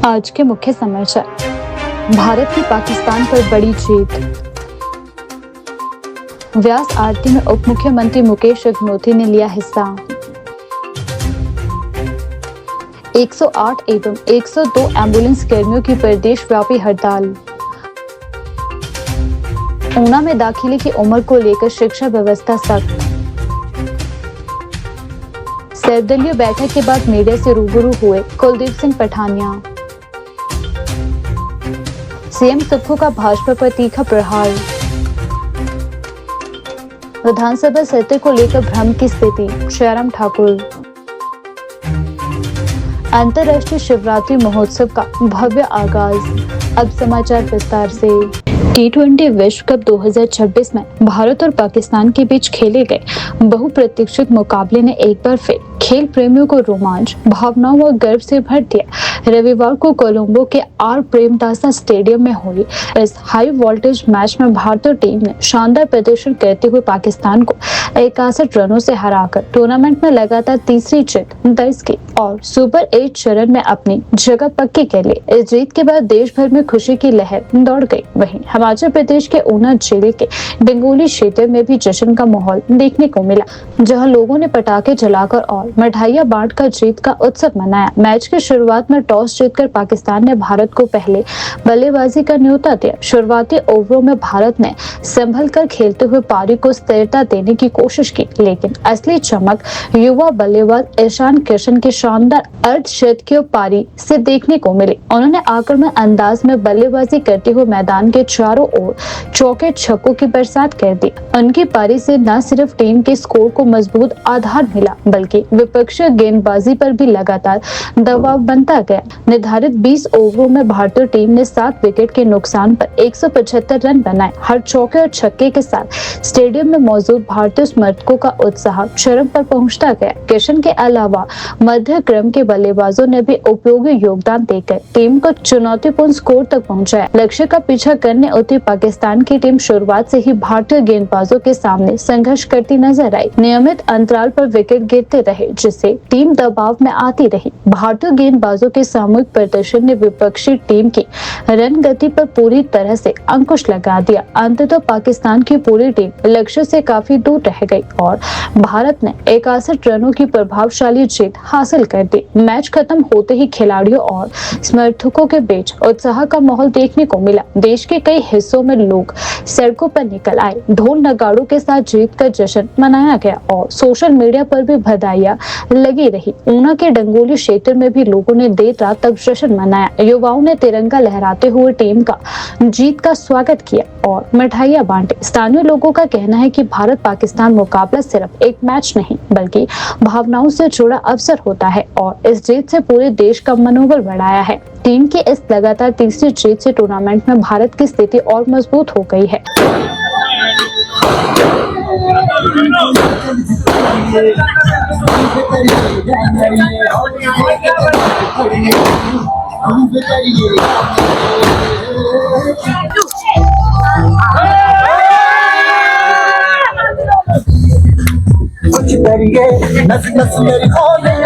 आज के मुख्य समाचार। भारत की पाकिस्तान पर बड़ी जीत। व्यास आरती में उप मुख्यमंत्री मुकेश अग्निहोत्री ने लिया हिस्सा। 108 एवं 102 एम्बुलेंस कर्मियों की प्रदेश व्यापी हड़ताल। ऊना में दाखिले की उम्र को लेकर शिक्षा व्यवस्था सख्त। सर्वदलीय बैठक के बाद मीडिया से रूबरू हुए कुलदीप सिंह पठानिया। सीएम सुक्खू का भाजपा पर तीखा प्रहार। विधानसभा सत्र को लेकर भ्रम की स्थिति, जयराम ठाकुर। अंतर्राष्ट्रीय शिवरात्रि महोत्सव का भव्य आगाज। अब समाचार विस्तार से। T20 विश्व कप 2026 में भारत और पाकिस्तान के बीच खेले गए बहुप्रतीक्षित मुकाबले ने एक बार फिर खेल प्रेमियों को रोमांच, भावनाओं और गर्व से भर दिया। रविवार को कोलंबो के आर प्रेमदासा स्टेडियम में हुई इस हाई वोल्टेज मैच में भारतीय टीम ने शानदार प्रदर्शन करते हुए पाकिस्तान को 61 रनों से हराकर टूर्नामेंट में लगातार तीसरी जीत दर्ज की और सुपर 8 चरण में अपनी जगह पक्की कर ली। इस जीत के बाद देश भर में खुशी की लहर दौड़ गई। वहीं हिमाचल प्रदेश के ऊना जिले के डंगोली क्षेत्र में भी जश्न का माहौल देखने को मिला, जहां लोगों ने पटाखे जलाकर और मिठाइयां बांटकर जीत का उत्सव मनाया। मैच की शुरुआत में टॉस जीतकर पाकिस्तान ने भारत को पहले बल्लेबाजी का न्योता दिया। शुरुआती ओवरों में भारत ने संभल कर खेलते हुए पारी को स्थिरता देने की कोशिश की, लेकिन असली चमक युवा बल्लेबाज ईशान किशन की शानदार अर्धशतकीय पारी से देखने को मिली। उन्होंने आक्रामक अंदाज में बल्लेबाजी करते हुए मैदान के चारों ओर चौके छक्कों की बरसात कर दी। उनकी पारी से न सिर्फ टीम के स्कोर को मजबूत आधार मिला, बल्कि विपक्षी गेंदबाजी पर भी लगातार दबाव बनता गया। निर्धारित 20 ओवरों में भारतीय टीम ने 7 विकेट के नुकसान पर 175 रन बनाए। हर चौके और छक्के के साथ स्टेडियम में मौजूद भारतीय समर्थकों का उत्साह चरम पर पहुंचता गया। किशन के अलावा मध्य क्रम के बल्लेबाजों ने भी उपयोगी योगदान देकर टीम को चुनौतीपूर्ण स्कोर तक पहुंचाया। लक्ष्य का पीछा करने उतरी पाकिस्तान की टीम शुरुआत से ही भारतीय गेंदबाजों के सामने संघर्ष करती नजर आई। नियमित अंतराल पर विकेट गिरते रहे, जिससे टीम दबाव में आती रही। भारतीय गेंदबाजों के सामूहिक प्रदर्शन ने विपक्षी टीम की रन गति पर पूरी तरह से अंकुश लगा दिया। अंततः पाकिस्तान की पूरी टीम लक्ष्य से काफी दूर रह गई और भारत ने 61 रनों की प्रभावशाली जीत हासिल कर दी। मैच खत्म होते ही खिलाड़ियों और समर्थकों के बीच उत्साह का माहौल देखने को मिला। देश के कई हिस्सों में लोग सड़कों पर निकल आए, ढोल नगाड़ों के साथ जीत का जश्न मनाया गया और सोशल मीडिया पर भी बधाइयां लगी रही। ऊना के डंगोली क्षेत्र में भी लोगों ने देर रात तक जश्न मनाया। युवाओं ने तिरंगा लहराते हुए टीम का जीत का स्वागत किया और मिठाइयां बांटी। स्थानीय लोगों का कहना है कि भारत पाकिस्तान मुकाबला सिर्फ एक मैच नहीं, बल्कि भावनाओं से जुड़ा अवसर होता है और इस जीत से पूरे देश का मनोबल बढ़ाया है। टीम की इस लगातार तीसरी जीत से टूर्नामेंट में भारत की स्थिति और मजबूत हो गई है। कुछ करिए नस नस मेरी खोले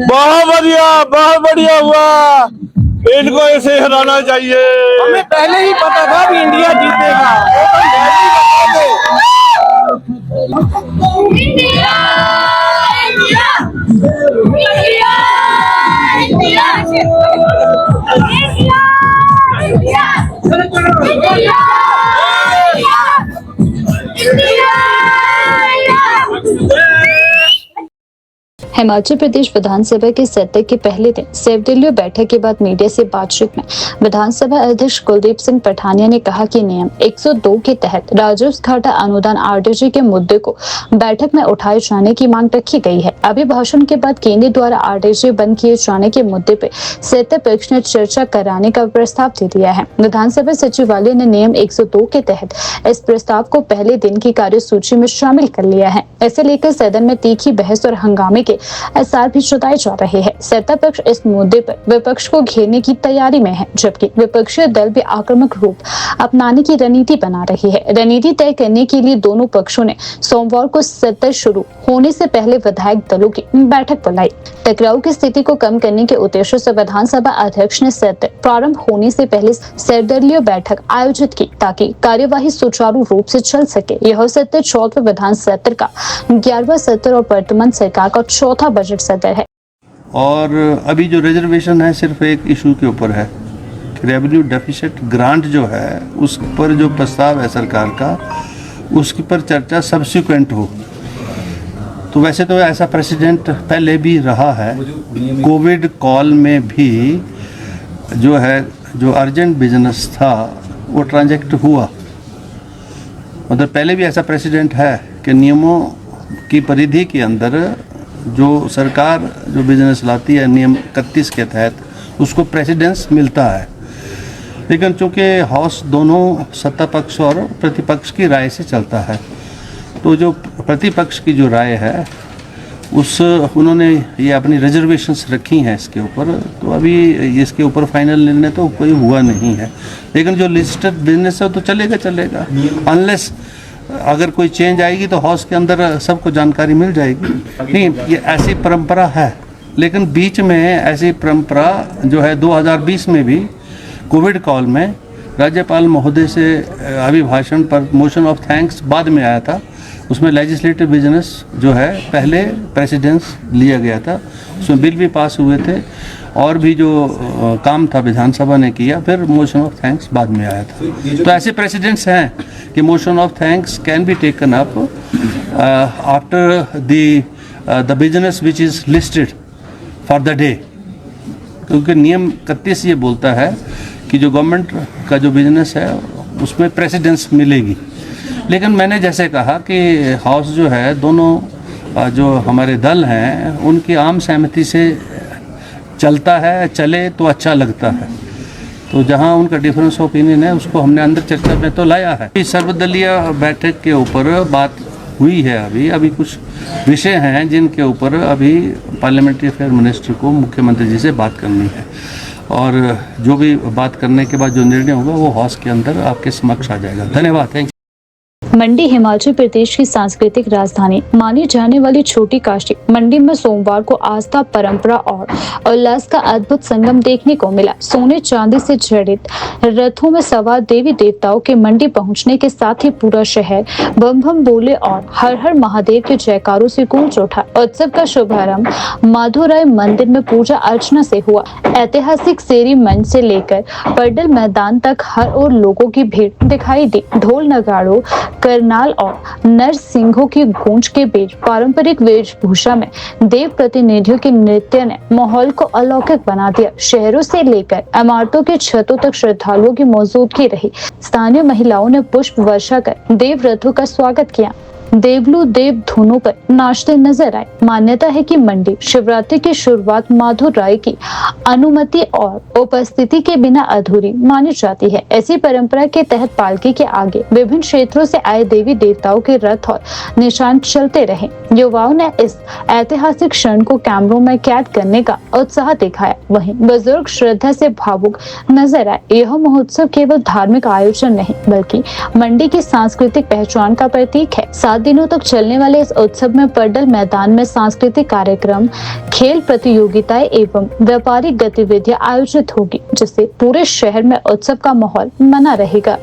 बहुत बढ़िया हुआ। इनको ऐसे हराना चाहिए। हमें पहले ही पता था कि इंडिया जीतेगा। India India India India India Himachal Pradesh विधानसभा के सत्र के पहले दिन सर्वदलीय बैठक के बाद मीडिया से बातचीत में विधानसभा अध्यक्ष कुलदीप सिंह पठानिया ने कहा कि नियम 102 के तहत राजस्व घाटा अनुदान आरडीजी के मुद्दे को बैठक में उठाए जाने की मांग रखी गई है। अभिभाषण के बाद केंद्र द्वारा आरडीजी बंद किए जाने के मुद्दे पे सत्ता पक्ष ने चर्चा कराने का प्रस्ताव दे दिया है। विधानसभा सचिवालय ने नियम 102 के तहत इस प्रस्ताव को पहले दिन की कार्यसूची में शामिल कर लिया है। इसे लेकर सदन में तीखी बहस और हंगामे के आसार भी जताए जा रहे हैं। सत्ता पक्ष इस मुद्दे पर विपक्ष को घेरने की तैयारी में है, जबकि विपक्षी दल भी आक्रामक रूप अपनाने की रणनीति बना रही है। रणनीति तय करने के लिए दोनों पक्षों ने सोमवार को सत्र शुरू होने से पहले विधायक दलों की बैठक बुलाई। टकराव की स्थिति को कम करने के उद्देश्य से विधानसभा अध्यक्ष ने सत्र प्रारंभ होने से पहले सर्वदलीय बैठक आयोजित की, ताकि कार्यवाही सुचारू रूप से चल सके। यह सत्र 14वें विधान सत्र का 11वां सत्र और वर्तमान सरकार का चौथा बजट सत्र है। और अभी जो रिजर्वेशन है सिर्फ एक इशू के ऊपर है, रेवेन्यू डेफिसिट ग्रांट जो है उस पर जो प्रस्ताव है सरकार का, उसके पर चर्चा सब्सिक्वेंट हो। तो वैसे तो ऐसा प्रेसिडेंट पहले भी रहा है। कोविड कॉल में भी जो है जो अर्जेंट बिजनेस था वो ट्रांजैक्ट हुआ। मतलब पहले भी ऐसा प्रेसिडेंट है कि नियमों की परिधि के अंदर जो सरकार जो बिजनेस लाती है नियम 31 के तहत उसको प्रेसिडेंस मिलता है। लेकिन चूँकि हाउस दोनों सत्ता पक्ष और प्रतिपक्ष की राय से चलता है, तो जो प्रतिपक्ष की जो राय है उन्होंने ये अपनी रिजर्वेशंस रखी हैं इसके ऊपर। तो अभी इसके ऊपर फाइनल निर्णय तो कोई हुआ नहीं है। लेकिन जो लिस्टेड बिजनेस है तो चलेगा अनलेस अगर कोई चेंज आएगी तो हाउस के अंदर सबको जानकारी मिल जाएगी। नहीं, ये ऐसी परंपरा है। लेकिन बीच में ऐसी परंपरा जो है 2020 में भी कोविड कॉल में राज्यपाल महोदय से अभिभाषण पर मोशन ऑफ थैंक्स बाद में आया था। उसमें लेजिस्लेटिव बिजनेस जो है पहले प्रेसिडेंस लिया गया था, उसमें बिल भी पास हुए थे और भी जो काम था विधानसभा ने किया, फिर मोशन ऑफ थैंक्स बाद में आया था। तो ऐसे प्रेसिडेंट्स हैं कि motion of thanks can be taken up after the business which is listed for the day, क्योंकि नियम 31 ये बोलता है कि जो गवर्नमेंट का जो बिजनेस है उसमें प्रेसिडेंस मिलेगी। लेकिन मैंने जैसे कहा कि हाउस जो है दोनों जो हमारे दल हैं उनकी आम सहमति से चलता है, चले तो अच्छा लगता है। तो जहां उनका डिफरेंस ओपिनियन है उसको हमने अंदर चर्चा में तो लाया है। सर्वदलीय बैठक के ऊपर बात हुई है। अभी कुछ विषय हैं जिनके ऊपर अभी पार्लियामेंट्री अफेयर मिनिस्टर को मुख्यमंत्री जी से बात करनी है, और जो भी बात करने के बाद जो निर्णय होगा वो हाउस के अंदर आपके समक्ष आ जाएगा। धन्यवाद। Thank you. मंडी हिमाचल प्रदेश की सांस्कृतिक राजधानी मानी जाने वाली छोटी काशी मंडी में सोमवार को आस्था, परंपरा और उल्लास का अद्भुत संगम देखने को मिला। सोने चांदी से जड़ित रथों में सवार देवी देवताओं के मंडी पहुंचने के साथ ही पूरा शहर बम बम बोले और हर हर महादेव के जयकारों से गूंज उठा। उत्सव का शुभारंभ माधोराय मंदिर में पूजा अर्चना से हुआ। ऐतिहासिक सेरी मंच से लेकर पड्डल मैदान तक हर ओर लोगों की भीड़ दिखाई दी। ढोल नगाड़ों, करनाल और नरसिंहों की गूंज के बीच पारंपरिक वेशभूषा में देव प्रतिनिधियों के नृत्य ने माहौल को अलौकिक बना दिया। शहरों से लेकर इमारतों की छतों तक श्रद्धालुओं की मौजूदगी रही। स्थानीय महिलाओं ने पुष्प वर्षा कर देव रथों का स्वागत किया। देवलू देव धुनों पर नाचते नजर आए। मान्यता है कि मंडी शिवरात्रि की शुरुआत माधोराय की अनुमति और उपस्थिति के बिना अधूरी मानी जाती है। ऐसी परंपरा के तहत पालकी के आगे विभिन्न क्षेत्रों से आए देवी देवताओं के रथ और निशान चलते रहे। युवाओं ने इस ऐतिहासिक क्षण को कैमरों में कैद करने का उत्साह दिखाया। वहीं बुजुर्ग श्रद्धा से भावुक नजर आए। यह महोत्सव केवल धार्मिक आयोजन नहीं बल्कि मंडी की सांस्कृतिक पहचान का प्रतीक है। 7 दिनों तक चलने वाले इस उत्सव में पड्डल मैदान में सांस्कृतिक कार्यक्रम, खेल प्रतियोगिताएं एवं व्यापारिक गतिविधियां आयोजित होगी, जिससे पूरे शहर में उत्सव का माहौल बना रहेगा।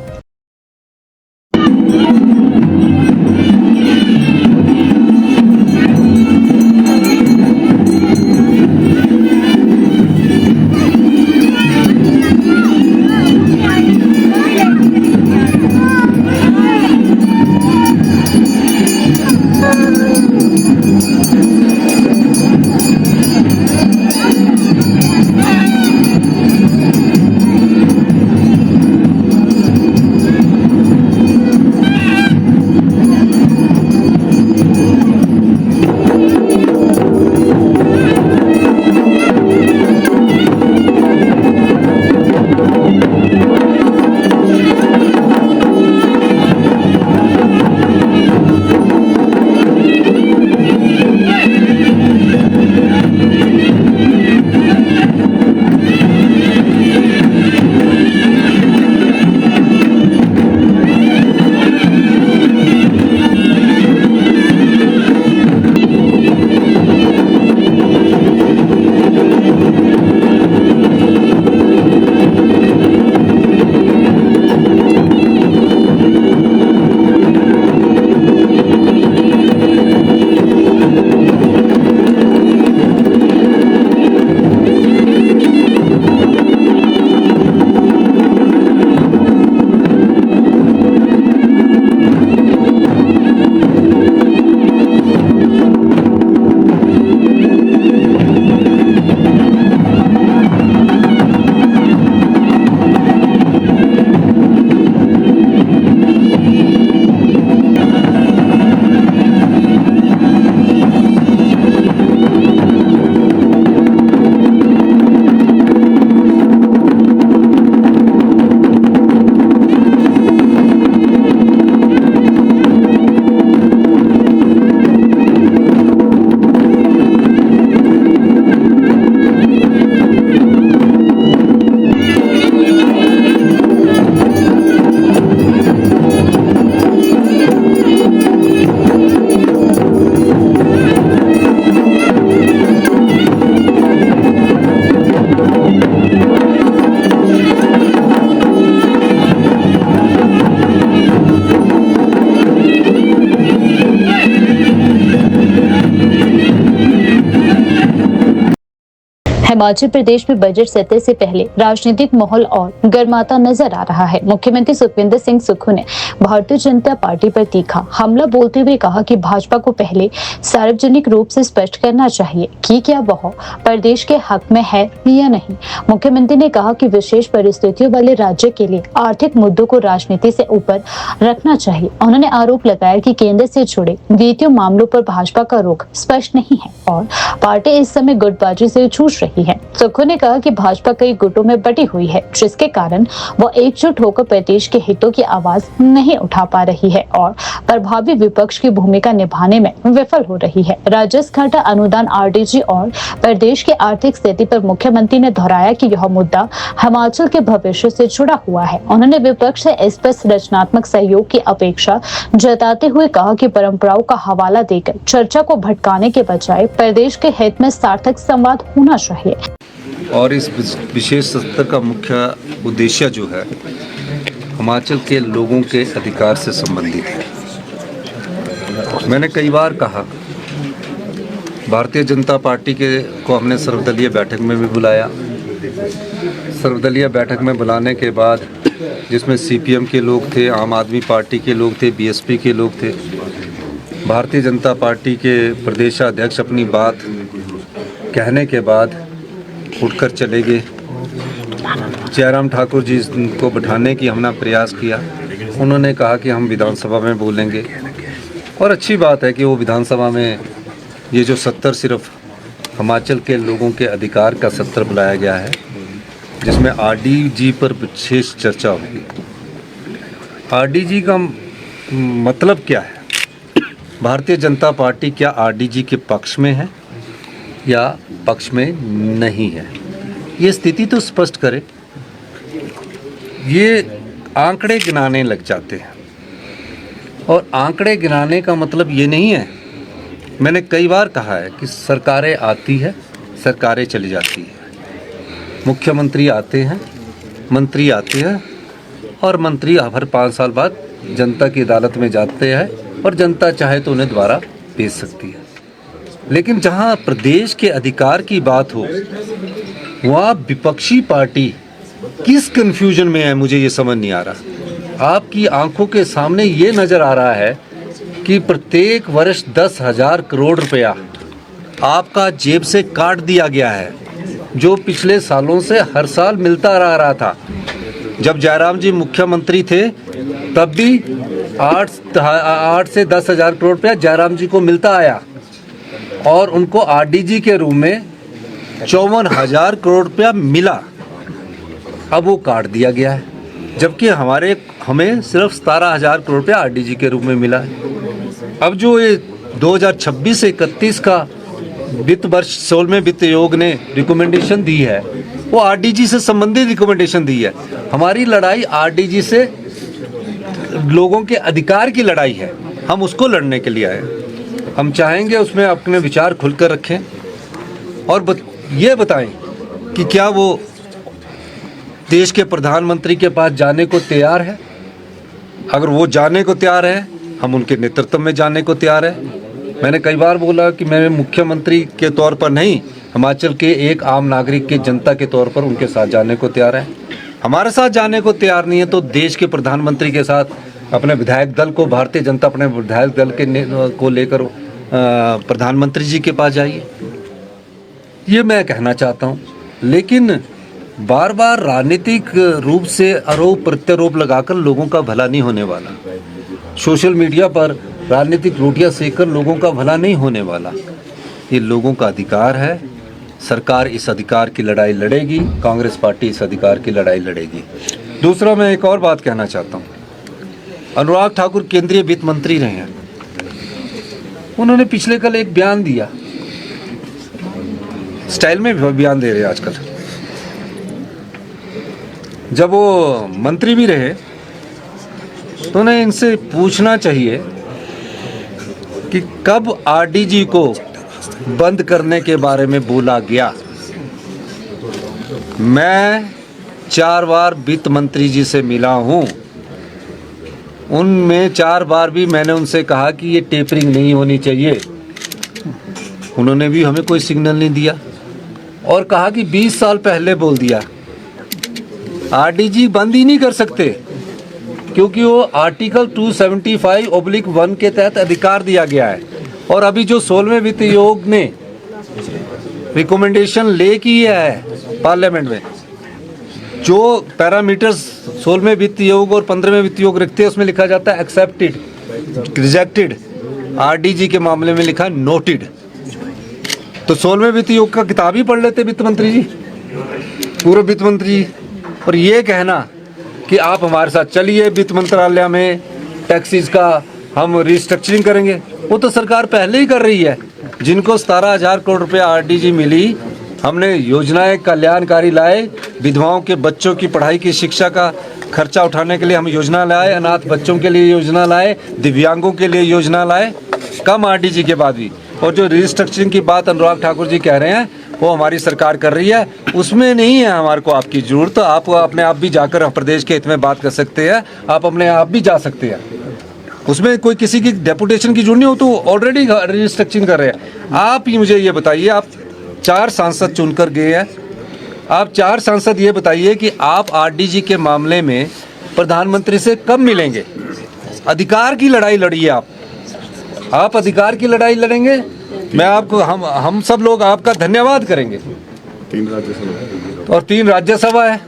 हिमाचल प्रदेश में बजट सत्र से पहले राजनीतिक माहौल और गर्माता नजर आ रहा है। मुख्यमंत्री सुखविंदर सिंह सुक्खू ने भारतीय जनता पार्टी पर तीखा हमला बोलते हुए कहा कि भाजपा को पहले सार्वजनिक रूप से स्पष्ट करना चाहिए कि क्या वह प्रदेश के हक में है या नहीं। मुख्यमंत्री ने कहा कि विशेष परिस्थितियों वाले राज्य के लिए आर्थिक मुद्दों को राजनीति से ऊपर रखना चाहिए। उन्होंने आरोप लगाया कि केंद्र से जुड़े वित्तीय मामलों पर भाजपा का रुख स्पष्ट नहीं है और पार्टी इस समय गुटबाजी से जूझ रही है। सुक्खू ने कहा कि भाजपा कई गुटों में बटी हुई है, जिसके कारण वो एकजुट होकर प्रदेश के हितों की आवाज नहीं उठा पा रही है और प्रभावी विपक्ष की भूमिका निभाने में विफल हो रही है। राजस्व घाटा अनुदान, आरडीजी और प्रदेश की आर्थिक स्थिति पर मुख्यमंत्री ने दोहराया कि यह मुद्दा हिमाचल के भविष्य से जुड़ा हुआ है। उन्होंने विपक्ष से स्पष्ट रचनात्मक सहयोग की अपेक्षा जताते हुए कहा कि परंपराओं का हवाला देकर चर्चा को भटकाने के बजाय प्रदेश के हित में सार्थक संवाद होना चाहिए। और इस विशेष सत्र का मुख्य उद्देश्य जो है हिमाचल के लोगों के अधिकार से संबंधित है। मैंने कई बार कहा, भारतीय जनता पार्टी को हमने सर्वदलीय बैठक में भी बुलाया। सर्वदलीय बैठक में बुलाने के बाद जिसमें सीपीएम के लोग थे, आम आदमी पार्टी के लोग थे, बीएसपी के लोग थे, भारतीय जनता पार्टी के प्रदेशाध्यक्ष अपनी बात कहने के बाद उठकर चले गए। जयराम ठाकुर जी को बिठाने की हमने प्रयास किया। उन्होंने कहा कि हम विधानसभा में बोलेंगे और अच्छी बात है कि वो विधानसभा में ये जो सत्र सिर्फ हिमाचल के लोगों के अधिकार का सत्र बुलाया गया है, जिसमें आरडीजी पर विशेष चर्चा होगी। आरडीजी का मतलब क्या है? भारतीय जनता पार्टी क्या आरडीजी के पक्ष में है या पक्ष में नहीं है? ये स्थिति तो स्पष्ट करे। ये आंकड़े गिनाने लग जाते हैं और आंकड़े गिनाने का मतलब ये नहीं है। मैंने कई बार कहा है कि सरकारें आती है, सरकारें चली जाती है, मुख्यमंत्री आते हैं, मंत्री आते हैं और मंत्री हर 5 साल बाद जनता की अदालत में जाते हैं और जनता चाहे तो उन्हें दोबारा भेज सकती है। लेकिन जहां प्रदेश के अधिकार की बात हो वहाँ विपक्षी पार्टी किस कन्फ्यूजन में है, मुझे ये समझ नहीं आ रहा। आपकी आंखों के सामने ये नज़र आ रहा है कि प्रत्येक वर्ष 10,000 करोड़ रुपया आपका जेब से काट दिया गया है, जो पिछले सालों से हर साल मिलता रहा था। जब जयराम जी मुख्यमंत्री थे तब भी 8 से 10,000 करोड़ रुपया जयराम जी को मिलता आया और उनको आरडीजी के रूप में 54,000 करोड़ रुपया मिला। अब वो काट दिया गया है, जबकि हमें सिर्फ 17,000 करोड़ रुपया आरडीजी के रूप में मिला है। अब जो ये 2026 से 31 का वित्त वर्ष 16वें वित्त आयोग ने रिकमेंडेशन दी है, वो आरडीजी से संबंधित रिकमेंडेशन दी है। हमारी लड़ाई आरडीजी से लोगों के अधिकार की लड़ाई है, हम उसको लड़ने के लिए आए। हम चाहेंगे उसमें अपने विचार खुलकर रखें और ये बताएं कि क्या वो देश के प्रधानमंत्री के पास जाने को तैयार है। अगर वो जाने को तैयार है, हम उनके नेतृत्व में जाने को तैयार है। मैंने कई बार बोला कि मैं मुख्यमंत्री के तौर पर नहीं, हिमाचल के एक आम नागरिक के जनता के तौर पर उनके साथ जाने को तैयार है। हमारे साथ जाने को तैयार नहीं है तो देश के प्रधानमंत्री के साथ अपने विधायक दल को, भारतीय जनता अपने विधायक दल को लेकर प्रधानमंत्री जी के पास जाइए, ये मैं कहना चाहता हूँ। लेकिन बार बार राजनीतिक रूप से आरोप प्रत्यारोप लगाकर लोगों का भला नहीं होने वाला। सोशल मीडिया पर राजनीतिक रोटियां सेककर लोगों का भला नहीं होने वाला। ये लोगों का अधिकार है, सरकार इस अधिकार की लड़ाई लड़ेगी, कांग्रेस पार्टी इस अधिकार की लड़ाई लड़ेगी। दूसरा, मैं एक और बात कहना चाहता हूँ। अनुराग ठाकुर केंद्रीय वित्त मंत्री रहे हैं, उन्होंने पिछले कल एक बयान दिया, स्टाइल में बयान दे रहे हैं आजकल। जब वो मंत्री भी रहे तो उन्हें इनसे पूछना चाहिए कि कब आरडीजी को बंद करने के बारे में बोला गया। मैं 4 बार वित्त मंत्री जी से मिला हूं, उनमें 4 बार भी मैंने उनसे कहा कि ये टेपरिंग नहीं होनी चाहिए, उन्होंने भी हमें कोई सिग्नल नहीं दिया। और कहा कि 20 साल पहले बोल दिया। आरडीजी बंद ही नहीं कर सकते क्योंकि वो आर्टिकल 275/1 के तहत अधिकार दिया गया है। और अभी जो 16वें वित्त आयोग ने रिकमेंडेशन ले की है पार्लियामेंट में, जो पैरामीटर्स 16वें वित्त आयोग और 15वें वित्त आयोग रखते हैं उसमें लिखा जाता है एक्सेप्टेड, रिजेक्टेड। आरडीजी के मामले में लिखा नोटेड। तो 16वें वित्त आयोग का किताब ही पढ़ लेते वित्त मंत्री जी, पूर्व वित्त मंत्री जी। और ये कहना कि आप हमारे साथ चलिए वित्त मंत्रालय में टैक्सीज का हम रिस्ट्रक्चरिंग करेंगे, वो तो सरकार पहले ही कर रही है। जिनको 17,000 करोड़ रुपए आरडीजी मिली, हमने योजनाएं कल्याणकारी लाए, विधवाओं के बच्चों की पढ़ाई की शिक्षा का खर्चा उठाने के लिए हम योजना लाए, अनाथ बच्चों के लिए योजना लाए, दिव्यांगों के लिए योजना लाए, कम आरडीजी के बाद भी। और जो रिस्ट्रक्चरिंग की बात अनुराग ठाकुर जी कह रहे हैं वो हमारी सरकार कर रही है, उसमें नहीं है हमारे को आपकी जरूरत। तो आप अपने आप भी जाकर प्रदेश के हित में बात कर सकते हैं, आप अपने आप भी जा सकते हैं, उसमें कोई किसी की डेपुटेशन की जरूरत नहीं हो, तो ऑलरेडी रिस्ट्रक्चरिंग कर रहे हैं। आप ही मुझे ये बताइए, आप 4 सांसद चुनकर गए हैं, आप 4 सांसद ये बताइए कि आप आरडीजी के मामले में प्रधानमंत्री से कब मिलेंगे? अधिकार की लड़ाई लड़िए आप अधिकार की लड़ाई लड़ेंगे, मैं आपको हम सब लोग आपका धन्यवाद करेंगे। 3 राज्यसभा और 3 राज्यसभा है,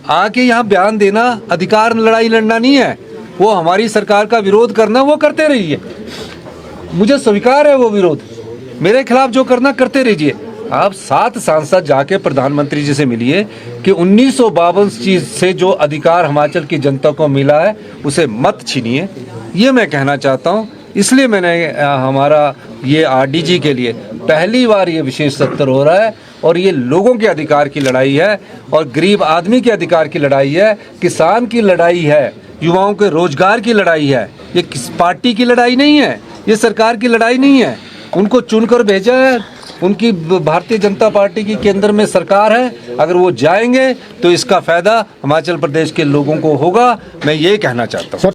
आके यहाँ बयान देना अधिकार लड़ाई लड़ना नहीं है, वो हमारी सरकार का विरोध करना वो करते रहिए, मुझे स्वीकार है वो विरोध, मेरे खिलाफ जो करना करते रहिए। आप 7 सांसद जाके प्रधानमंत्री जी से मिलिए कि 1952 चीज से जो अधिकार हिमाचल की जनता को मिला है उसे मत छीनिए, ये मैं कहना चाहता हूँ। इसलिए मैंने हमारा ये आरडीजी के लिए पहली बार ये विशेष सत्र हो रहा है और ये लोगों के अधिकार की लड़ाई है और गरीब आदमी के अधिकार की लड़ाई है, किसान की लड़ाई है, युवाओं के रोजगार की लड़ाई है। ये किस पार्टी की लड़ाई नहीं है, ये सरकार की लड़ाई नहीं है। उनको चुनकर भेजा है, उनकी भारतीय जनता पार्टी की केंद्र में सरकार है, अगर वो जाएंगे तो इसका फायदा हिमाचल प्रदेश के लोगों को होगा, मैं ये कहना चाहता हूँ।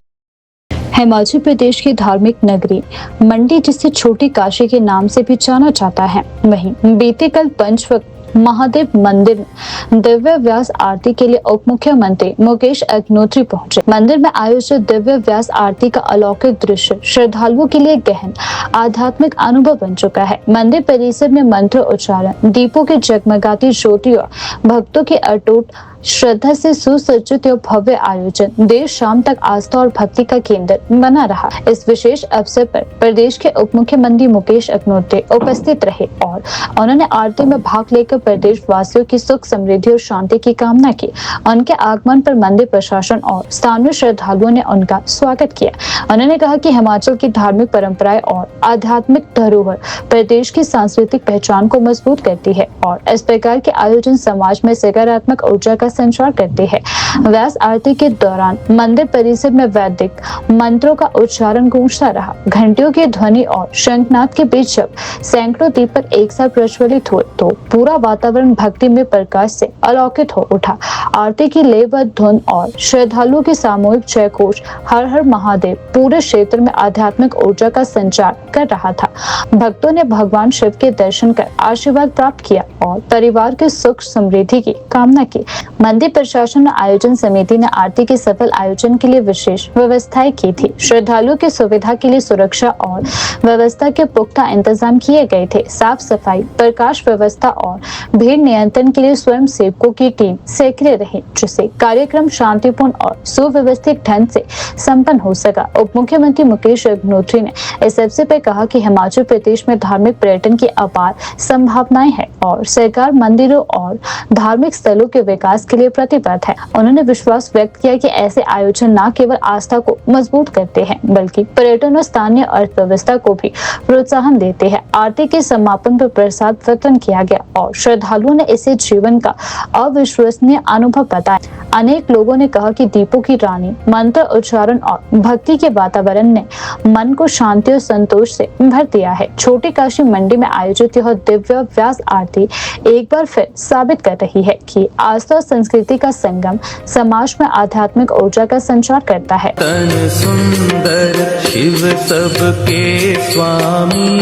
हिमाचल प्रदेश की धार्मिक नगरी मंडी, जिसे छोटी काशी के नाम से भी जाना जाता है, वहीं बीते कल पंचवक्त महादेव मंदिर दिव्य व्यास आरती के लिए उप मुख्यमंत्री मुकेश अग्निहोत्री पहुंचे। मंदिर में आयोजित दिव्य व्यास आरती का अलौकिक दृश्य श्रद्धालुओं के लिए गहन आध्यात्मिक अनुभव बन चुका है। मंदिर परिसर में मंत्र उच्चारण, दीपों की जगमगाती ज्योति और भक्तों की अटूट श्रद्धा से सुसज्जित और भव्य आयोजन देर शाम तक आस्था और भक्ति का केंद्र बना रहा। इस विशेष अवसर पर प्रदेश के उप मुख्यमंत्री मुकेश अग्निहोत्री उपस्थित रहे और उन्होंने आरती में भाग लेकर प्रदेश वासियों की सुख समृद्धि और शांति की कामना की। उनके आगमन पर मंदिर प्रशासन और स्थानीय श्रद्धालुओं ने उनका स्वागत किया। उन्होंने कहा कि हिमाचल की धार्मिक परंपराएं और आध्यात्मिक धरोहर प्रदेश की सांस्कृतिक पहचान को मजबूत करती है और इस प्रकार के आयोजन समाज में सकारात्मक ऊर्जा का संचार करते हैं। व्यास आरती के दौरान मंदिर परिसर में वैदिक मंत्रों का उच्चारण गूंजता रहा। घंटियों की ध्वनि और शंखनाद के बीच जब सैकड़ों दीपक एक साथ प्रज्वलित हुए तो पूरा वातावरण भक्ति में प्रकाश से अलौकित हो उठा। आरती की लयबद्ध धुन और श्रद्धालुओं की सामूहिक जयघोष हर हर महादेव पूरे क्षेत्र में आध्यात्मिक ऊर्जा का संचार कर रहा था। भक्तों ने भगवान शिव के दर्शन कर आशीर्वाद प्राप्त किया और परिवार के सुख समृद्धि की कामना की। मंदिर प्रशासन और आयोजन समिति ने आरती के सफल आयोजन के लिए विशेष व्यवस्थाएं की थी। श्रद्धालुओं की सुविधा के लिए सुरक्षा और व्यवस्था के पुख्ता इंतजाम किए गए थे। साफ सफाई, प्रकाश व्यवस्था और भीड़ नियंत्रण के लिए स्वयं सेवकों की टीम सक्रिय रही, जिससे कार्यक्रम शांतिपूर्ण और सुव्यवस्थित ढंग से संपन्न हो सका। उप मुख्यमंत्री मुकेश अग्निहोत्री ने इस अवसर पर कहा कि हिमाचल प्रदेश में धार्मिक पर्यटन की अपार संभावनाएं हैं और सरकार मंदिरों और धार्मिक स्थलों के विकास के लिए प्रतिबद्ध है। उन्होंने विश्वास व्यक्त किया कि ऐसे आयोजन न केवल आस्था को मजबूत करते हैं बल्कि पर्यटन और स्थानीय अर्थव्यवस्था को भी प्रोत्साहन देते हैं। आरती के समापन पर प्रसाद वितरण किया गया और श्रद्धालुओं ने इसे जीवन का अविश्वसनीय अनुभव बताया। अनेक लोगों ने कहा कि दीपों की रानी, मंत्र उच्चारण और भक्ति के वातावरण ने मन को शांति और संतोष से भर दिया है। छोटी काशी मंडी में आयोजित यह दिव्य व्यास आरती एक बार फिर साबित कर रही है कि आस्था और संस्कृति का संगम समाज में आध्यात्मिक ऊर्जा का संचार करता है। तन सुंदर शिव सबके स्वामी,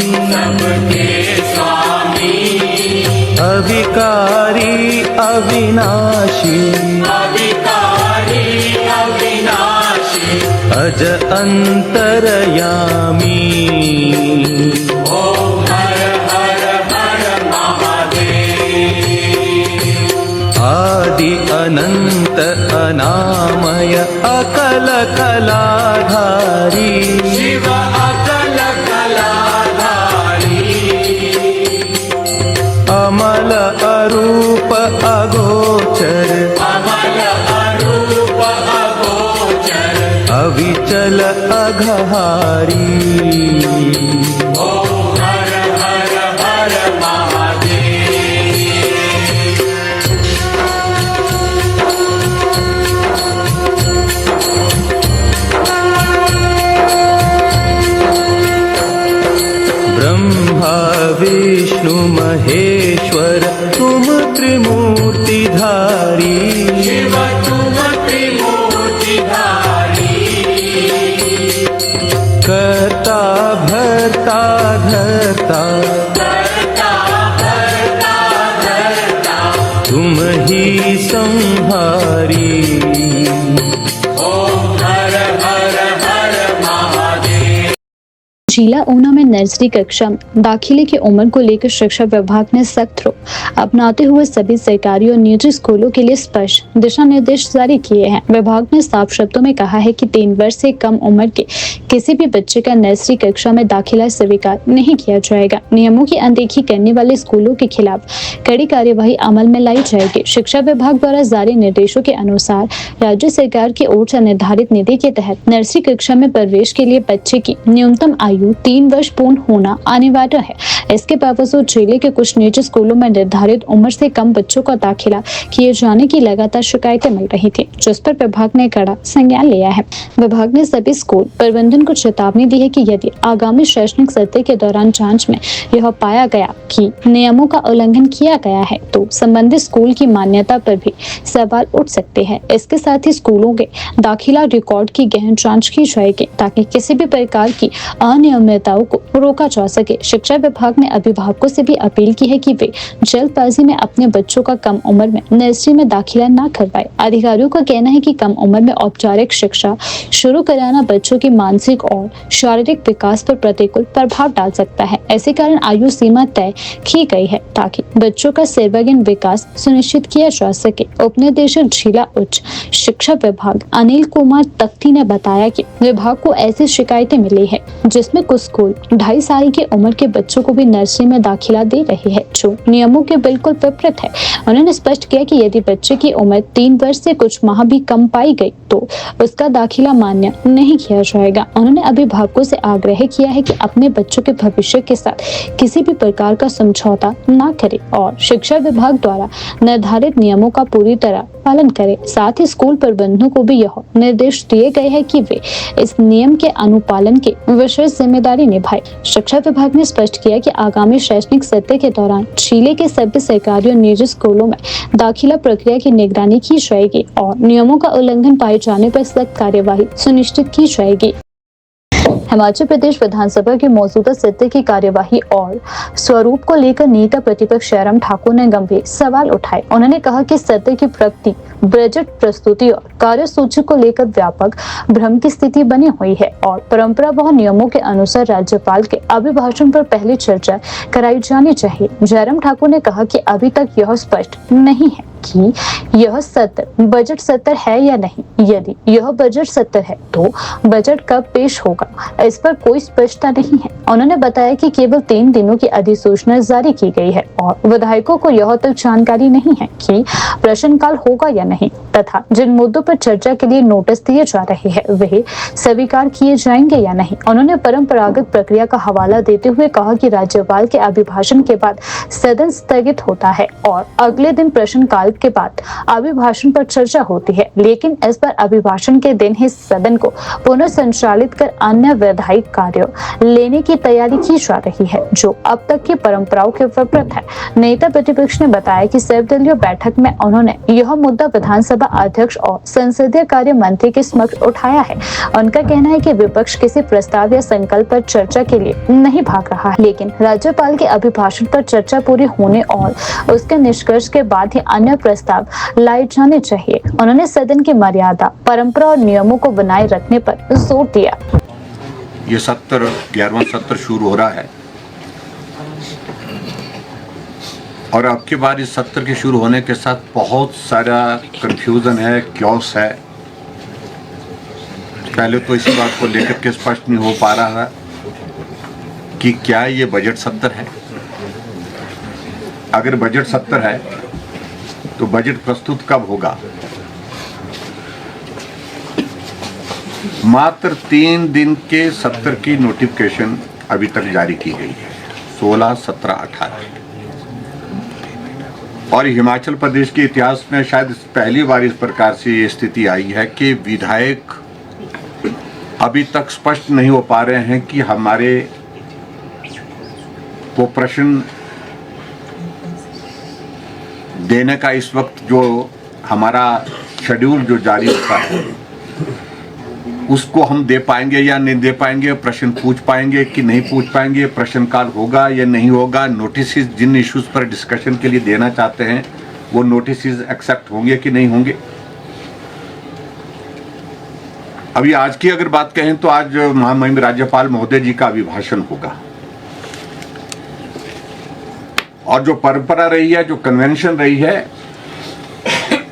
अविकारी अविनाशी अज अंतरयामी आदि अनंत अनामय अकल कलाधारी शिव अकल कलाधारी अमल अरूप अगोचर अविचल अघहारी ब्रह्मा विष्णु महेश्वर तुम त्रिमूर्तिधारी शिव तुम त्रिमूर्तिधारी कर्ता भर्ता धर्ता तुम ही संहारी जिला ऊना में नर्सरी कक्षा में दाखिले की उम्र को लेकर शिक्षा विभाग ने सख्त रुख अपनाते हुए सभी सरकारी और निजी स्कूलों के लिए स्पष्ट दिशा निर्देश जारी किए हैं। विभाग ने साफ शब्दों में कहा है कि 3 वर्ष से कम उम्र के किसी भी बच्चे का नर्सरी कक्षा में दाखिला स्वीकार नहीं किया जाएगा। नियमों की अनदेखी करने वाले स्कूलों के खिलाफ कड़ी कार्यवाही अमल में लाई जाएगी। शिक्षा विभाग द्वारा जारी निर्देशों के अनुसार राज्य सरकार की ओर से निर्धारित निधि के तहत नर्सरी कक्षा में प्रवेश के लिए बच्चे की न्यूनतम आयु 3 वर्ष पूर्ण होना अनिवार्य है। इसके बावजूद जिले के कुछ निजी स्कूलों में निर्धारित उम्र से कम बच्चों का दाखिला किए जाने की लगातार शिकायतें मिल रही थी, जिस पर विभाग ने कड़ा संज्ञान लिया है। विभाग ने सभी स्कूल प्रबंधन को चेतावनी दी है कि यदि आगामी शैक्षणिक सत्र के दौरान जांच में यह पाया गया कि नियमों का उल्लंघन किया गया है तो संबंधित स्कूल की मान्यता पर भी सवाल उठ सकते हैं। इसके साथ ही स्कूलों के दाखिला रिकॉर्ड की गहन जांच की जाएगी ताकि किसी भी प्रकार की अनियमितताओं को रोका जा सके। शिक्षा विभाग ने अभिभावकों से भी अपील की है कि वे जल्दबाजी में अपने बच्चों का कम उम्र में नर्सरी में दाखिला न करवाएं। अधिकारियों का कहना है कि कम उम्र में औपचारिक शिक्षा शुरू कराना बच्चों के मानसिक और शारीरिक विकास पर प्रतिकूल प्रभाव डाल सकता है। ऐसे कारण आयु सीमा तय की गई है ताकि बच्चों का सर्वांगीण विकास सुनिश्चित किया जा सके। उपनिदेशक जिला उच्च शिक्षा विभाग अनिल कुमार तख्ती ने बताया कि विभाग को ऐसी शिकायतें मिली है जिसमें कुछ स्कूल 2.5 साल की उम्र के बच्चों को भी नर्सरी में दाखिला दे रही है, जो नियमों के बिल्कुल विपरीत है। उन्होंने स्पष्ट किया कि यदि बच्चे की उम्र 3 वर्ष से कुछ माह भी कम पाई गई तो उसका दाखिला मान्य नहीं किया जाएगा। उन्होंने अभिभावकों से आग्रह किया है कि अपने बच्चों के भविष्य के साथ किसी भी प्रकार का समझौता न करें और शिक्षा विभाग द्वारा निर्धारित नियमों का पूरी तरह पालन करें। साथ ही स्कूल प्रबंधकों को भी यह निर्देश दिए गए हैं कि वे इस नियम के अनुपालन की विशेष जिम्मेदारी निभाएं। शिक्षा विभाग ने स्पष्ट किया कि आगामी शैक्षणिक सत्र के दौरान जिले के सभी सरकारी और निजी स्कूलों में दाखिला प्रक्रिया की निगरानी की जाएगी और नियमों का उल्लंघन पाए जाने पर सख्त कार्यवाही सुनिश्चित की जाएगी। हिमाचल प्रदेश विधानसभा की मौजूदा सत्र की कार्यवाही और स्वरूप को लेकर नेता प्रतिपक्ष जयराम ठाकुर ने गंभीर सवाल उठाए। उन्होंने कहा कि सत्र की प्रगति, बजट प्रस्तुति और कार्यसूची को लेकर व्यापक भ्रम की स्थिति बनी हुई है और परंपरा व नियमों के अनुसार राज्यपाल के अभिभाषण पर पहले चर्चा कराई जानी चाहिए। जयराम ठाकुर ने कहा कि अभी तक यह स्पष्ट नहीं है कि यह सत्र बजट सत्र है या नहीं। यदि यह बजट सत्र है तो बजट कब पेश होगा, इस पर कोई स्पष्टता नहीं है। उन्होंने बताया कि केवल 3 दिनों की अधिसूचना जारी की गई है और विधायकों को यह तक जानकारी नहीं है कि प्रश्नकाल होगा या नहीं तथा जिन मुद्दों पर चर्चा के लिए नोटिस दिए जा रहे हैं वे स्वीकार किए जाएंगे या नहीं। उन्होंने परंपरागत प्रक्रिया का हवाला देते हुए कहा कि राज्यपाल के अभिभाषण के बाद सदन स्थगित होता है और अगले दिन प्रश्नकाल के बाद अभिभाषण पर चर्चा होती है, लेकिन इस पर अभिभाषण के दिन ही सदन को पुनः संचालित कर अन्य वैधानिक कार्य लेने की तैयारी की जा रही है, जो अब तक की परंपराओं के विपरीत है। नेता प्रतिपक्ष ने बताया कि सर्वदलीय बैठक में उन्होंने यह मुद्दा विधानसभा अध्यक्ष और संसदीय कार्य मंत्री के समक्ष उठाया है। उनका कहना है कि विपक्ष किसी प्रस्ताव या संकल्प पर चर्चा के लिए नहीं भाग रहा है, लेकिन राज्यपाल के अभिभाषण पर चर्चा पूरी होने और उसके निष्कर्ष के बाद ही अन्य प्रस्ताव लाए जाने चाहिए। उन्होंने सदन की मर्यादा, परंपरा और नियमों को बनाए रखने पर जोर दिया। ये 11वां सत्र शुरू हो रहा है और अब की बार इस सत्र के शुरू होने के साथ बहुत सारा कंफ्यूजन है, क्योस है। पहले तो इसी बात को लेकर के स्पष्ट नहीं हो पा रहा है कि क्या ये बजट सत्र है। अगर बजट सत्र है तो बजट प्रस्तुत कब होगा। मात्र 3 दिन के सत्र की नोटिफिकेशन अभी तक जारी की गई है, 16, 17, 18। और हिमाचल प्रदेश के इतिहास में शायद पहली बार इस प्रकार से ये स्थिति आई है कि विधायक अभी तक स्पष्ट नहीं हो पा रहे हैं कि हमारे वो प्रश्न देने का इस वक्त जो हमारा शेड्यूल जो जारी होता है उसको हम दे पाएंगे या नहीं दे पाएंगे, प्रश्न पूछ पाएंगे कि नहीं पूछ पाएंगे, प्रश्नकाल होगा या नहीं होगा, नोटिस जिन इश्यूज पर डिस्कशन के लिए देना चाहते हैं वो नोटिस एक्सेप्ट होंगे कि नहीं होंगे। अभी आज की अगर बात कहें तो आज महामहिम राज्यपाल महोदय जी का अभिभाषण होगा और जो परंपरा रही है, जो कन्वेंशन रही है,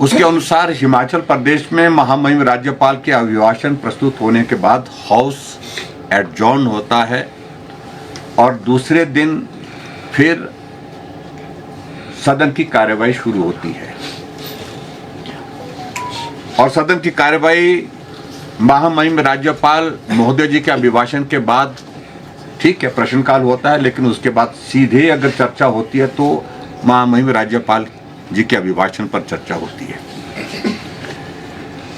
उसके अनुसार हिमाचल प्रदेश में महामहिम राज्यपाल के अभिभाषण प्रस्तुत होने के बाद हाउस एडजॉर्न होता है और दूसरे दिन फिर सदन की कार्यवाही शुरू होती है। और सदन की कार्यवाही महामहिम राज्यपाल महोदय जी के अभिभाषण के बाद, ठीक है, प्रश्नकाल होता है, लेकिन उसके बाद सीधे अगर चर्चा होती है तो महामहिम राज्यपाल जी के अभिभाषण पर चर्चा होती है।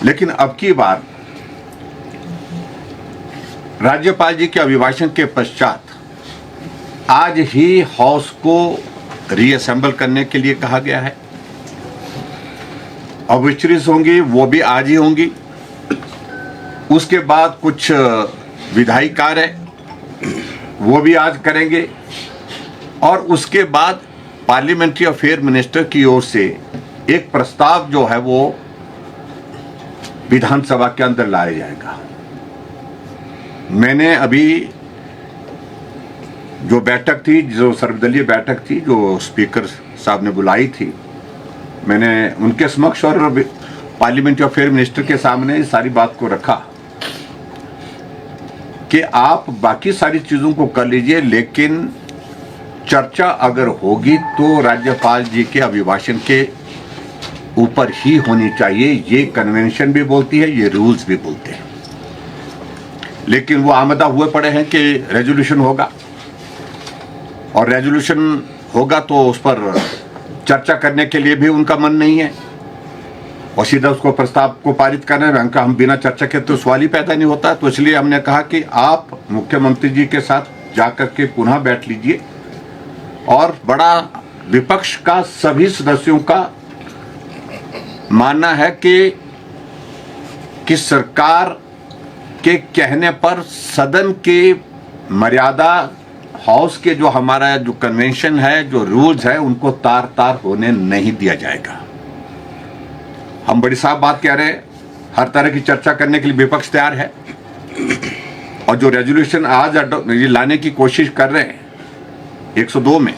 लेकिन अब की बार राज्यपाल जी के अभिभाषण के पश्चात आज ही हाउस को रीअसेंबल करने के लिए कहा गया है। ऑब्जेक्शंस होंगी वो भी आज ही होंगी। उसके बाद कुछ विधायी कार्य वो भी आज करेंगे और उसके बाद पार्लियामेंट्री अफेयर मिनिस्टर की ओर से एक प्रस्ताव जो है वो विधानसभा के अंदर लाया जाएगा। मैंने अभी जो बैठक थी, जो सर्वदलीय बैठक थी, जो स्पीकर साहब ने बुलाई थी, मैंने उनके समक्ष और पार्लियामेंट्री अफेयर मिनिस्टर के सामने सारी बात को रखा कि आप बाकी सारी चीजों को कर लीजिए, लेकिन चर्चा अगर होगी तो राज्यपाल जी के अभिभाषण के ऊपर ही होनी चाहिए। ये कन्वेंशन भी बोलती है, ये रूल्स भी बोलते हैं। लेकिन वो आमदा हुए पड़े हैं कि रेजोल्यूशन होगा और रेजोल्यूशन होगा तो उस पर चर्चा करने के लिए भी उनका मन नहीं है और सीधा उसको प्रस्ताव को पारित करना है। हम बिना चर्चा के तो सवाल ही पैदा नहीं होता। तो इसलिए हमने कहा कि आप मुख्यमंत्री जी के साथ जाकर के पुनः बैठ लीजिए और बड़ा विपक्ष का सभी सदस्यों का मानना है कि सरकार के कहने पर सदन के मर्यादा, हाउस के जो हमारा जो कन्वेंशन है, जो रूल्स है, उनको तार तार होने नहीं दिया जाएगा। हम बड़ी साफ बात कह रहे हैं, हर तरह की चर्चा करने के लिए विपक्ष तैयार है और जो रेजोल्यूशन आज लाने की कोशिश कर रहे हैं 102 में,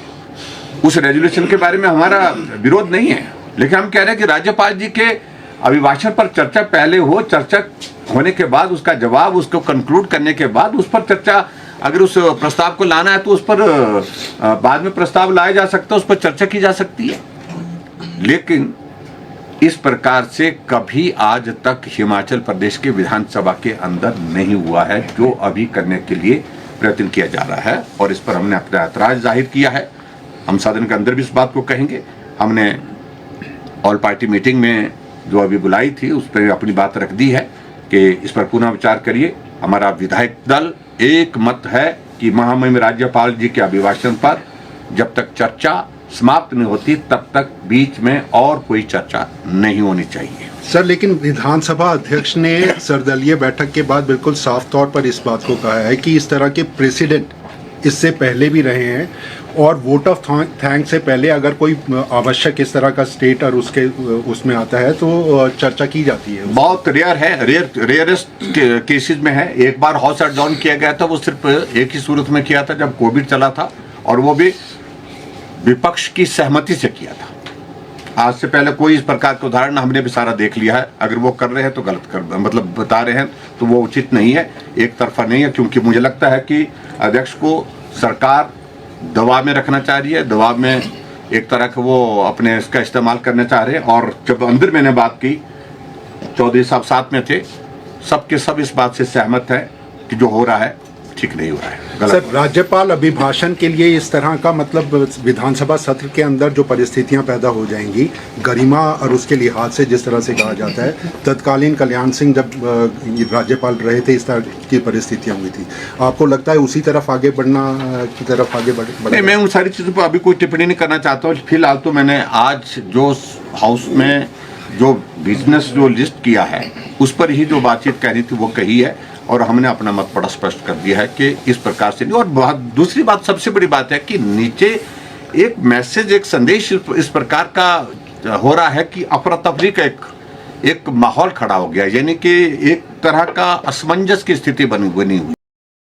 उस रेजोल्यूशन के बारे में हमारा विरोध नहीं है, लेकिन हम कह रहे हैं कि राज्यपाल जी के अभिभाषण पर चर्चा पहले हो, चर्चा होने के बाद उसका जवाब, उसको कंक्लूड करने के बाद उस पर चर्चा, अगर उस प्रस्ताव को लाना है तो उस पर बाद में प्रस्ताव लाया जा सकता है, उस पर चर्चा की जा सकती है। लेकिन इस प्रकार से कभी आज तक हिमाचल प्रदेश के विधानसभा के अंदर नहीं हुआ है, जो अभी करने के लिए प्रयत्न किया जा रहा है और इस पर हमने अपना ऐतराज जाहिर किया है। हम सदन के अंदर भी इस बात को कहेंगे। हमने ऑल पार्टी मीटिंग में जो अभी बुलाई थी उस पर अपनी बात रख दी है कि इस पर पुनः विचार करिए। हमारा विधायक दल एक मत है कि महामहिम राज्यपाल जी के अभिभाषण पर जब तक चर्चा समाप्त नहीं होती तब तक बीच में और कोई चर्चा नहीं होनी चाहिए। सर, लेकिन विधानसभा अध्यक्ष ने सर्वदलीय बैठक के बाद बिल्कुल साफ तौर पर इस बात को कहा है कि इस तरह के प्रेसिडेंट इससे पहले भी रहे हैं और वोट ऑफ थैंक्स से पहले अगर कोई आवश्यक इस तरह का स्टेट और उसमें आता है तो चर्चा की जाती है। बहुत रेयर है, रेयरेस्ट केसेस में है। एक बार हाउस शट डाउन किया गया था, वो सिर्फ एक ही सूरत में किया था जब कोविड चला था, और वो भी विपक्ष की सहमति से किया था। आज से पहले कोई इस प्रकार के उदाहरण हमने भी सारा देख लिया है। अगर वो कर रहे हैं तो गलत कर मतलब बता रहे हैं तो वो उचित नहीं है, एक तरफा नहीं है, क्योंकि मुझे लगता है कि अध्यक्ष को सरकार दबाव में रखना चाह रही है, दबाव में एक तरह का वो अपने इसका इस्तेमाल करना चाह रहे हैं। और जब अंदर मैंने बात की, चौधरी साहब साथ में थे, सबके सब इस बात से सहमत है कि जो हो रहा है ठीक नहीं हो रहा है, गलत। सर, राज्यपाल अभिभाषण के लिए इस तरह का मतलब विधानसभा सत्र के अंदर जो परिस्थितियां पैदा हो जाएंगी, गरिमा और उसके लिहाज से जिस तरह से कहा जाता है, तत्कालीन कल्याण सिंह जब राज्यपाल रहे थे इस तरह की परिस्थितियां हुई थी, आपको लगता है उसी तरफ आगे बढ़ना की तरफ आगे बढ़े? मैं उन सारी चीज़ों पर अभी कोई टिप्पणी नहीं करना चाहता हूँ। फिलहाल तो मैंने आज जो हाउस में जो बिजनेस जो लिस्ट किया है उस पर ही जो बातचीत कहनी थी वो कही है, और हमने अपना मत बड़ा स्पष्ट कर दिया है कि इस प्रकार से नहीं। और दूसरी बात, सबसे बड़ी बात है कि नीचे एक मैसेज, एक संदेश इस प्रकार का हो रहा है कि अफरा तफरी का एक माहौल खड़ा हो गया, यानी कि एक तरह का असमंजस की स्थिति बनी हुई।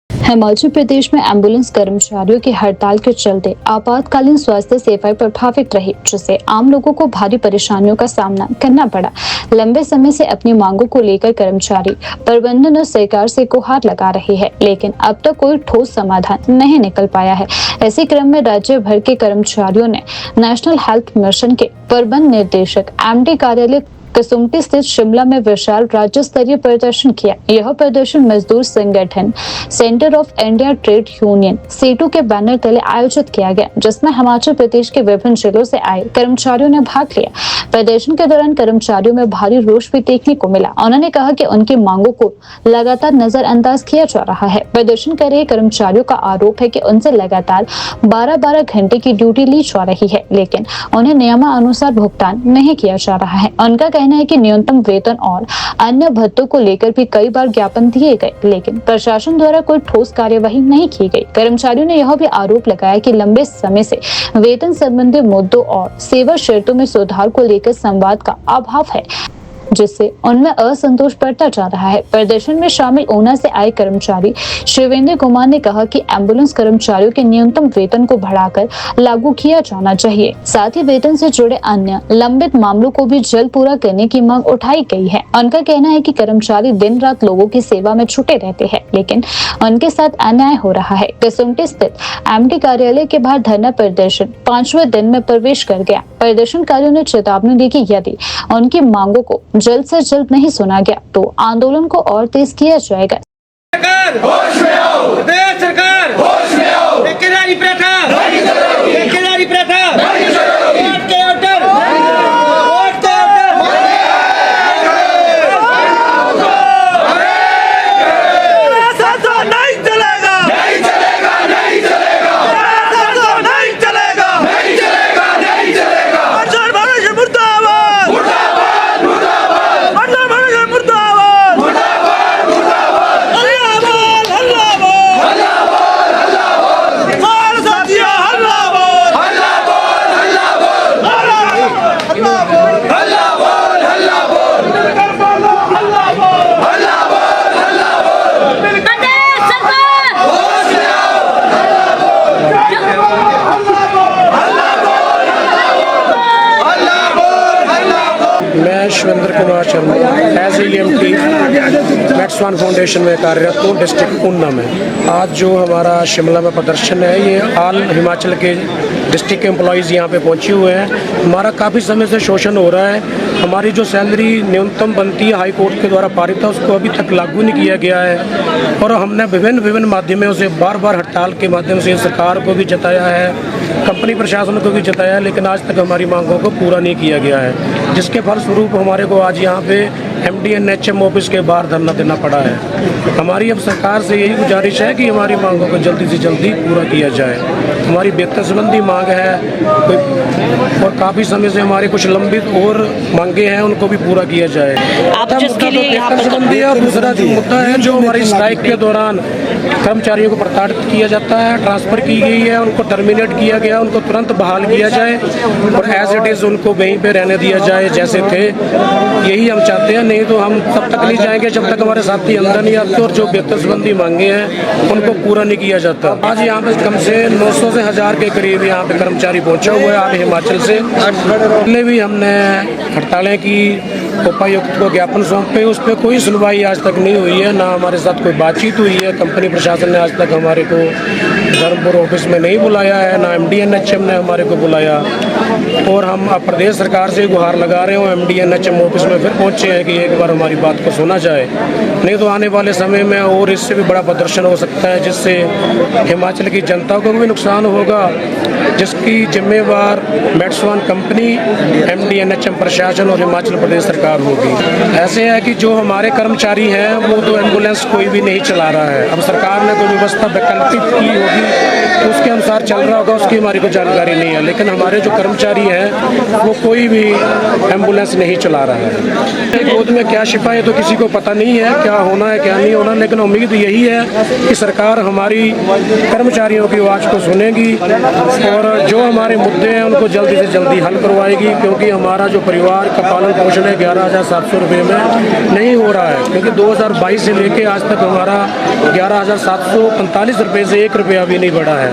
हिमाचल प्रदेश में एम्बुलेंस कर्मचारियों की हड़ताल के चलते आपातकालीन स्वास्थ्य सेवाएं प्रभावित रही, जिससे आम लोगों को भारी परेशानियों का सामना करना पड़ा। लंबे समय से अपनी मांगों को लेकर कर्मचारी प्रबंधन और सरकार से गुहार लगा रही है, लेकिन अब तक कोई ठोस समाधान नहीं निकल पाया है। इसी क्रम में राज्य भर के कर्मचारियों ने नेशनल हेल्थ मिशन के प्रबंध निदेशक MD कार्यालय कसुम्पटी स्थित शिमला में विशाल राज्य स्तरीय प्रदर्शन किया। यह प्रदर्शन मजदूर संगठन Centre of India Trade Union CITU के बैनर तले आयोजित किया गया, जिसमें हिमाचल प्रदेश के विभिन्न जिलों से आए कर्मचारियों ने भाग लिया। प्रदर्शन के दौरान कर्मचारियों में भारी रोष भी देखने को मिला। उन्होंने कहा कि उनकी मांगों को लगातार नजरअंदाज किया जा रहा है। प्रदर्शन कर रहे कर्मचारियों का आरोप है कि उनसे लगातार 12-12 घंटे की ड्यूटी ली जा रही है, लेकिन उन्हें नियमानुसार भुगतान नहीं किया जा रहा है। उनका कहना है कि न्यूनतम वेतन और अन्य भत्तों को लेकर भी कई बार ज्ञापन दिए गए, लेकिन प्रशासन द्वारा कोई ठोस कार्यवाही नहीं की गई। कर्मचारियों ने यह भी आरोप लगाया कि लंबे समय से वेतन संबंधी मुद्दों और सेवा शर्तों में सुधार को लेकर संवाद का अभाव है, जिससे उनमें असंतोष बढ़ता जा रहा है। प्रदर्शन में शामिल ऊना से आए कर्मचारी शिवेंद्र कुमार ने कहा कि एम्बुलेंस कर्मचारियों के न्यूनतम वेतन को बढ़ाकर लागू किया जाना चाहिए। साथ ही वेतन से जुड़े अन्य लंबित मामलों को भी जल्द पूरा करने की मांग उठाई गई है। उनका कहना है कि कर्मचारी दिन रात लोगों की सेवा में छुटे रहते हैं, लेकिन उनके साथ अन्याय हो रहा है। कसुम्पटी स्थित MD कार्यालय के बाहर धरना प्रदर्शन 5वें दिन में प्रवेश कर गया। प्रदर्शनकारियों ने चेतावनी दी कि यदि उनकी मांगों को जल्द से जल्द नहीं सुना गया तो आंदोलन को और तेज किया जाएगा। सरकार होश में आओ, सरकार होश में आओ, ठेकेदारी प्रथा नहीं चलेगी, ठेकेदारी प्रथा नहीं चलेगी, वोट के ऑर्डर, वोट के ऑर्डर, नहीं चलेगा, नहीं चलेगा, नहीं चलेगा, नहीं चलेगा, नहीं चलेगा, नहीं चलेगा, मुर्दाबाद, मुर्दाबाद, मुर्दाबाद, मुर्दाबाद, मुर्दाबाद, मुर्दाबाद, मुर्दाबाद, हल्लाबाद, हल्लाबाद, हल्लाबाद, हल्लाबाद, मार साथिया हल्लाबाद, हल्लाबाद, हल्लाबाद, हल्लाबाद, हल्लाबाद, हल्लाबाद, हल्लाबाद, हल्लाबाद, हल्लाबाद, प्रदेश सरकार होश में आओ, मैं शिवेंद्र कुमार शर्मा एज EMT मैक्सवान फाउंडेशन में कार्यरत हूँ डिस्ट्रिक्ट ऊना में। आज जो हमारा शिमला में प्रदर्शन है, ये ऑल हिमाचल के डिस्ट्रिक्ट के एम्प्लॉयज़ यहाँ पे पहुँचे हुए हैं। हमारा काफ़ी समय से शोषण हो रहा है। हमारी जो सैलरी न्यूनतम बनती है हाई कोर्ट के द्वारा पारित है, उसको अभी तक लागू नहीं किया गया है। और हमने विभिन्न माध्यमों से बार हड़ताल के माध्यम से सरकार को भी जताया है, कंपनी प्रशासन को भी जताया है, लेकिन आज तक हमारी मांगों को पूरा नहीं किया गया है, जिसके फलस्वरूप हमारे को आज यहाँ पे MD&HM ऑफिस के बाहर धरना देना पड़ा है। हमारी अब सरकार से यही गुजारिश है कि हमारी मांगों को जल्दी से जल्दी पूरा किया जाए। हमारी वेतन संबंधी मांग है और काफ़ी समय से हमारे कुछ लंबित और मांगे हैं, उनको भी पूरा किया जाए। आप जिसके लिए यहाँ वेतन संबंधी है। और दूसरा जो मुद्दा है, जो हमारी स्ट्राइक के दौरान कर्मचारियों को प्रताड़ित किया जाता है, ट्रांसफ़र की गई है, उनको टर्मिनेट किया गया, उनको तुरंत बहाल किया जाए और एज इट इज़ उनको वहीं पे रहने दिया जाए जैसे थे। यही हम चाहते हैं, नहीं तो हम तब तक नहीं जाएंगे जब तक हमारे साथी अंदर नहीं आते और जो वेतन संबंधी मांगे हैं उनको पूरा नहीं किया जाता। आज यहाँ पे कम से 900 से 1000 के करीब यहाँ पे कर्मचारी पहुँचा हुआ है आज हिमाचल से। पहले भी हमने हड़तालें की, उपायुक्त को ज्ञापन सौंपे, उस पर कोई सुनवाई आज तक नहीं हुई है, ना हमारे साथ कोई बातचीत हुई है। कंपनी प्रशासन ने आज तक हमारे को धर्मपुर ऑफिस में नहीं बुलाया है, ना MD&HM ने हमारे को बुलाया। और हम अब प्रदेश सरकार से गुहार लगा रहे हो, MD&HM ऑफिस में फिर पहुंचे हैं कि एक बार हमारी बात को सुना जाए, नहीं तो आने वाले समय में और इससे भी बड़ा प्रदर्शन हो सकता है, जिससे हिमाचल की जनता को भी नुकसान होगा, जिसकी जिम्मेवार मैट्सवान कंपनी, MD&HM प्रशासन और हिमाचल प्रदेश सरकार होगी। ऐसे है कि जो हमारे कर्मचारी हैं वो तो एम्बुलेंस कोई भी नहीं चला रहा है। अब सरकार ने कोई व्यवस्था वैकल्पिक की होगी तो उसके अनुसार चल रहा होगा, उसकी हमारी को जानकारी नहीं है। लेकिन हमारे जो कर्मचारी हैं वो कोई भी एम्बुलेंस नहीं चला रहा है। गोद में क्या शिफा है तो किसी को पता नहीं है, क्या होना है क्या नहीं होना, लेकिन उम्मीद यही है कि सरकार हमारी कर्मचारियों की आवाज़ को सुनेगी और जो हमारे मुद्दे हैं उनको जल्दी से जल्दी हल करवाएगी। क्योंकि हमारा जो परिवार का पालन पोषण है 11,700 रुपये में नहीं हो रहा है, क्योंकि 2022 से लेके आज तक हमारा 11,745 रुपये से 1 रुपया भी नहीं बढ़ा है।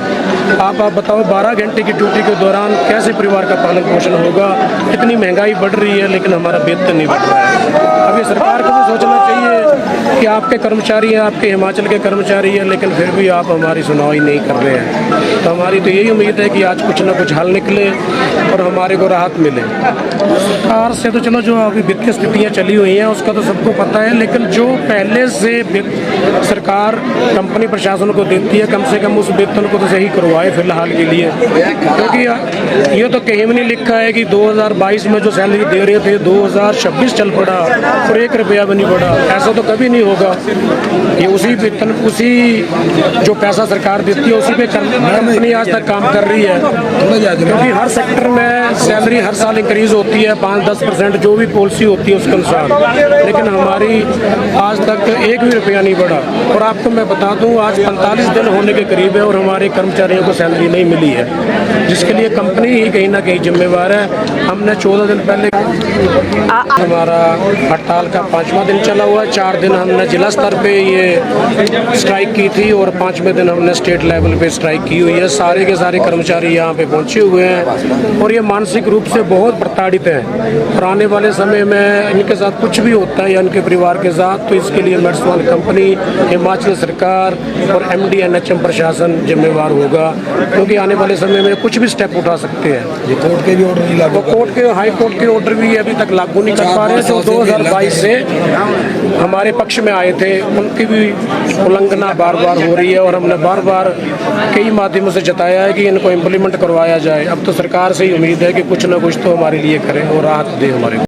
आप बताओ 12 घंटे की ड्यूटी के दौरान कैसे परिवार का पालन पोषण होगा। इतनी महंगाई बढ़ रही है लेकिन हमारा वेतन नहीं बढ़ रहा है। अभी सरकार को भी सोचना चाहिए कि आपके कर्मचारी हैं, आपके हिमाचल के कर्मचारी हैं, लेकिन फिर भी आप हमारी सुनवाई नहीं कर रहे हैं। तो हमारी तो यही उम्मीद है कि आज कुछ ना कुछ हल निकले और हमारे को राहत मिले। सरकार से तो चलो जो अभी वित्तीय स्थितियाँ चली हुई हैं उसका तो सबको पता है, लेकिन जो पहले से सरकार कंपनी प्रशासन को देती है कम से कम उस वेतन को तो सही करवाए फिलहाल के लिए। क्योंकि ये तो कहीं भी नहीं लिखा है कि 2022 में जो सैलरी दे रहे थे 2026 चल पड़ा और 1 रुपया भी नहीं बढ़ा। ऐसा तो कभी नहीं होगा। ये उसी वेतन, उसी जो पैसा सरकार देती है उसी पे कंपनी आज तक काम कर रही है। क्योंकि हर सेक्टर में सैलरी हर साल इंक्रीज होती है 5-10% जो भी पॉलिसी होती है उसके अनुसार, लेकिन हमारी आज तक 1 भी रुपया नहीं बढ़ा। और आपको मैं बता दूं आज 45 दिन होने के करीब है और हमारे कर्मचारियों को सैलरी नहीं मिली है, जिसके लिए कंपनी ही कहीं ना कहीं जिम्मेवार है। हमने 14 दिन पहले हमारा हड़ताल का 5वां दिन चला हुआ है। 4 दिन हमने जिला स्तर पे ये स्ट्राइक की थी और 5वें दिन हमने स्टेट लेवल पे स्ट्राइक की हुई है। सारे के सारे कर्मचारी यहाँ पे पहुँचे हुए हैं और ये मानसिक रूप से बहुत प्रताड़ित हैं। और आने वाले समय में इनके साथ कुछ भी होता है या इनके परिवार के साथ तो इसके लिए मैट्सवान कंपनी, हिमाचल सरकार और MD&HM प्रशासन जिम्मेवार होगा, क्योंकि आने वाले समय में कुछ भी स्टेप उठा सकते हैं। ये कोर्ट के भी ऑर्डर नहीं लागू, कोर्ट के हाई कोर्ट के ऑर्डर भी अभी तक लागू नहीं कर पा रहे, जो 2022 से हमारे पक्ष में आए थे उनकी भी उल्लंघना बार बार हो रही है। और हमने बार बार कई माध्यमों से जताया है कि इनको इम्प्लीमेंट करवाया जाए। अब तो सरकार से ही उम्मीद है कि कुछ ना कुछ तो हमारे लिए करें और राहत दे हमारे